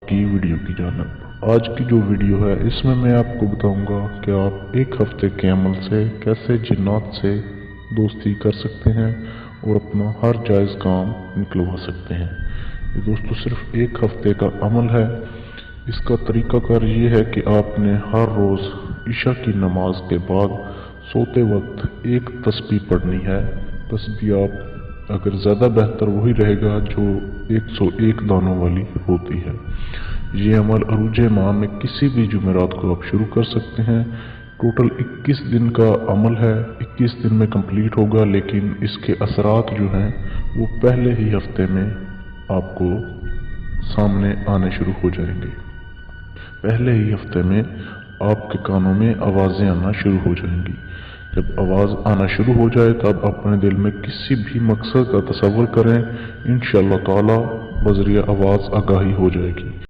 की वीडियो की जानब। आज की जो वीडियो है इसमें मैं आपको बताऊंगा कि आप एक हफ्ते के अमल से कैसे जिन्नात से दोस्ती कर सकते हैं और अपना हर जायज़ काम निकलवा सकते हैं। ये दोस्तों सिर्फ एक हफ्ते का अमल है। इसका तरीकाकार ये है कि आपने हर रोज़ इशा की नमाज के बाद सोते वक्त एक तस्बीह पढ़नी है। तस्बीह आप अगर ज़्यादा बेहतर वही रहेगा जो 101 दानों वाली होती है। ये अमल अरूज माह में किसी भी जुमेरात को आप शुरू कर सकते हैं। टोटल 21 दिन का अमल है, 21 दिन में कंप्लीट होगा, लेकिन इसके असरात जो हैं वो पहले ही हफ्ते में आपको सामने आने शुरू हो जाएंगे। पहले ही हफ्ते में आपके कानों में आवाज़ें आना शुरू हो जाएंगी। जब आवाज़ आना शुरू हो जाए तब अपने दिल में किसी भी मकसद का तसव्वुर करें, इंशाअल्लाह ताला बज़रिया आवाज़ आगाही हो जाएगी।